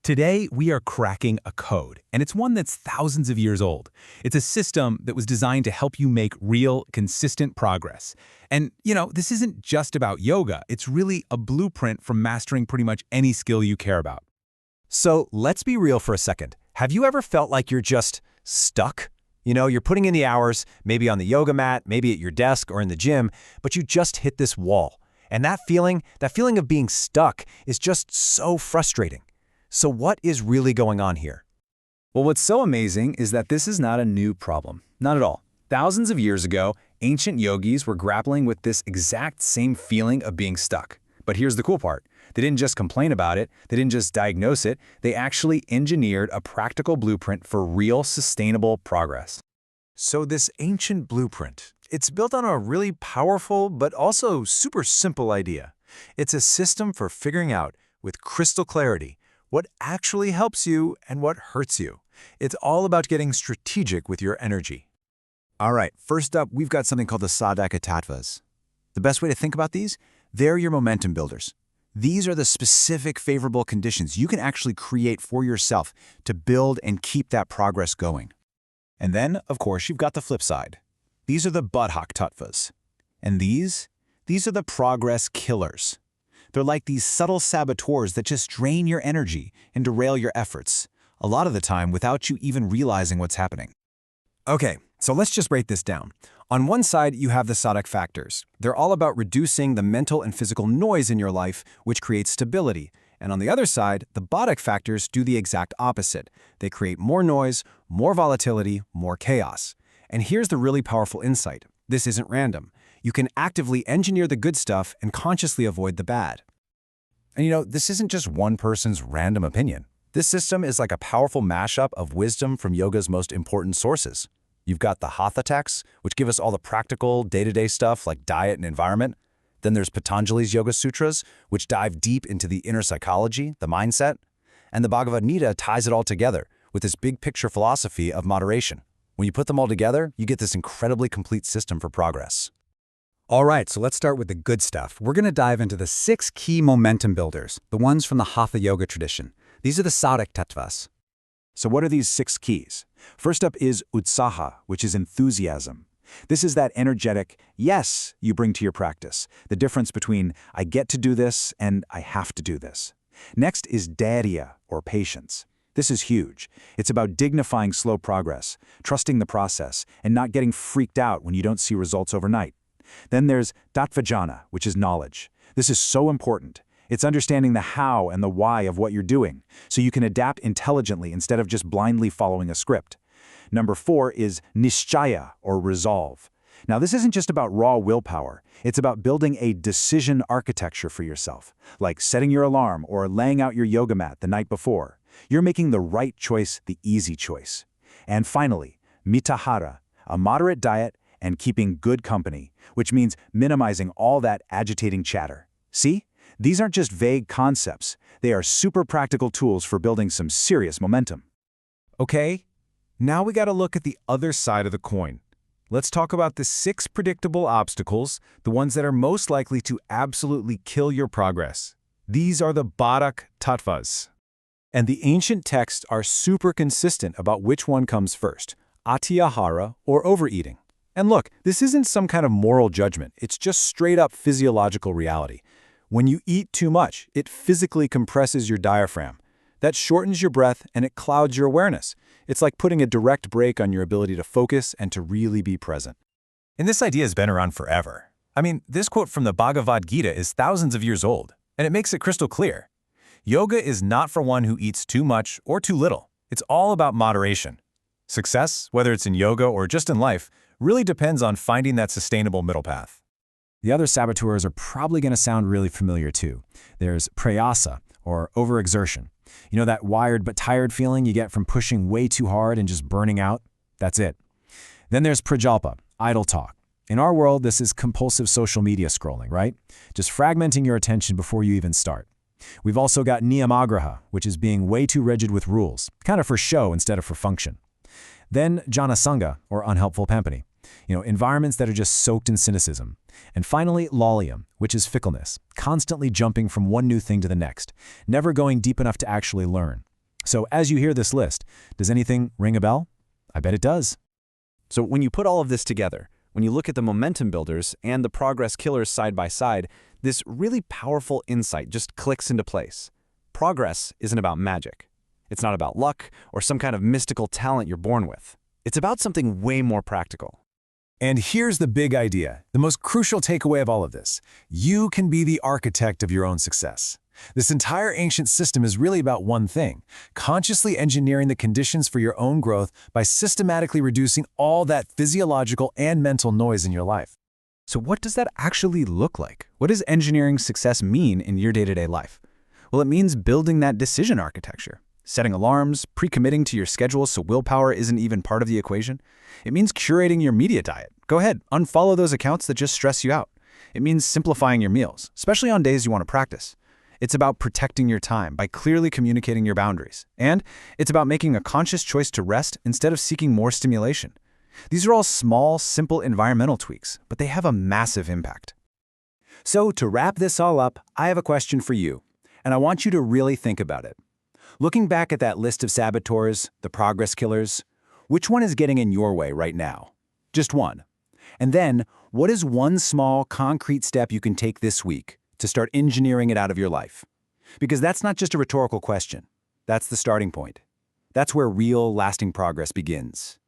Today, we are cracking a code, and it's one that's thousands of years old. It's a system that was designed to help you make real, consistent progress. And, this isn't just about yoga. It's really a blueprint for mastering pretty much any skill you care about. So let's be real for a second. Have you ever felt like you're just stuck? You're putting in the hours, maybe on the yoga mat, maybe at your desk or in the gym, but you just hit this wall. And that feeling of being stuck is just so frustrating. So what is really going on here? Well, what's so amazing is that this is not a new problem. Not at all. Thousands of years ago, ancient yogis were grappling with this exact same feeling of being stuck. But here's the cool part. They didn't just complain about it, they didn't just diagnose it, they actually engineered a practical blueprint for real, sustainable progress. So this ancient blueprint, it's built on a really powerful but also super simple idea. It's a system for figuring out, with crystal clarity, what actually helps you and what hurts you. It's all about getting strategic with your energy. All right, first up, we've got something called the Tattvas. The best way to think about these? They're your momentum builders. These are the specific favorable conditions you can actually create for yourself to build and keep that progress going. And then, of course, you've got the flip side. These are the Tattvas. And these are the progress killers. They're like these subtle saboteurs that just drain your energy and derail your efforts, a lot of the time without you even realizing what's happening. Okay, so let's just break this down. On one side, you have the Sadak factors. They're all about reducing the mental and physical noise in your life, which creates stability. And on the other side, the Bodhic factors do the exact opposite. They create more noise, more volatility, more chaos. And here's the really powerful insight. This isn't random. You can actively engineer the good stuff and consciously avoid the bad. And this isn't just one person's random opinion. This system is like a powerful mashup of wisdom from yoga's most important sources. You've got the Hatha texts, which give us all the practical, day-to-day stuff like diet and environment. Then there's Patanjali's Yoga Sutras, which dive deep into the inner psychology, the mindset. And the Bhagavad Gita ties it all together with this big-picture philosophy of moderation. When you put them all together, you get this incredibly complete system for progress. All right, so let's start with the good stuff. We're going to dive into the 6 key momentum builders, the ones from the Hatha yoga tradition. These are the Sadak Tattvas. So what are these 6 keys? First up is Utsaha, which is enthusiasm. This is that energetic yes you bring to your practice, the difference between I get to do this and I have to do this. Next is Dairya, or patience. This is huge. It's about dignifying slow progress, trusting the process, and not getting freaked out when you don't see results overnight. Then there's Tattvajnana, which is knowledge. This is so important. It's understanding the how and the why of what you're doing, so you can adapt intelligently instead of just blindly following a script. Number 4 is Nishchaya, or resolve. Now, this isn't just about raw willpower. It's about building a decision architecture for yourself, like setting your alarm or laying out your yoga mat the night before. You're making the right choice, the easy choice. And finally, Mitahara, a moderate diet and keeping good company, which means minimizing all that agitating chatter. See? These aren't just vague concepts. They are super practical tools for building some serious momentum. Okay, now we got to look at the other side of the coin. Let's talk about the 6 predictable obstacles, the ones that are most likely to absolutely kill your progress. These are the Bodhic Tattvas. And the ancient texts are super consistent about which one comes first, Atiyahara or overeating. And look, this isn't some kind of moral judgment. It's just straight-up physiological reality. When you eat too much, it physically compresses your diaphragm. That shortens your breath and it clouds your awareness. It's like putting a direct brake on your ability to focus and to really be present. And this idea has been around forever. I mean, this quote from the Bhagavad Gita is thousands of years old, and it makes it crystal clear. Yoga is not for one who eats too much or too little. It's all about moderation. Success, whether it's in yoga or just in life, really depends on finding that sustainable middle path. The other saboteurs are probably going to sound really familiar too. There's prayasa, or overexertion. That wired but tired feeling you get from pushing way too hard and just burning out? That's it. Then there's prajalpa, idle talk. In our world, this is compulsive social media scrolling, right? Just fragmenting your attention before you even start. We've also got niyamagraha, which is being way too rigid with rules, kind of for show instead of for function. Then janasanga, or unhelpful company. Environments that are just soaked in cynicism. And finally, lalyam, which is fickleness, constantly jumping from one new thing to the next, never going deep enough to actually learn. So as you hear this list, does anything ring a bell? I bet it does. So when you put all of this together, when you look at the momentum builders and the progress killers side by side, this really powerful insight just clicks into place. Progress isn't about magic. It's not about luck or some kind of mystical talent you're born with. It's about something way more practical. And here's the big idea, the most crucial takeaway of all of this. You can be the architect of your own success. This entire ancient system is really about one thing, consciously engineering the conditions for your own growth by systematically reducing all that physiological and mental noise in your life. So what does that actually look like? What does engineering success mean in your day-to-day life? Well, it means building that decision architecture, setting alarms, pre-committing to your schedule so willpower isn't even part of the equation. It means curating your media diet. Go ahead, unfollow those accounts that just stress you out. It means simplifying your meals, especially on days you want to practice. It's about protecting your time by clearly communicating your boundaries. And it's about making a conscious choice to rest instead of seeking more stimulation. These are all small, simple environmental tweaks, but they have a massive impact. So to wrap this all up, I have a question for you, and I want you to really think about it. Looking back at that list of saboteurs, the progress killers, which one is getting in your way right now? Just one. And then, what is one small, concrete step you can take this week to start engineering it out of your life? Because that's not just a rhetorical question. That's the starting point. That's where real, lasting progress begins.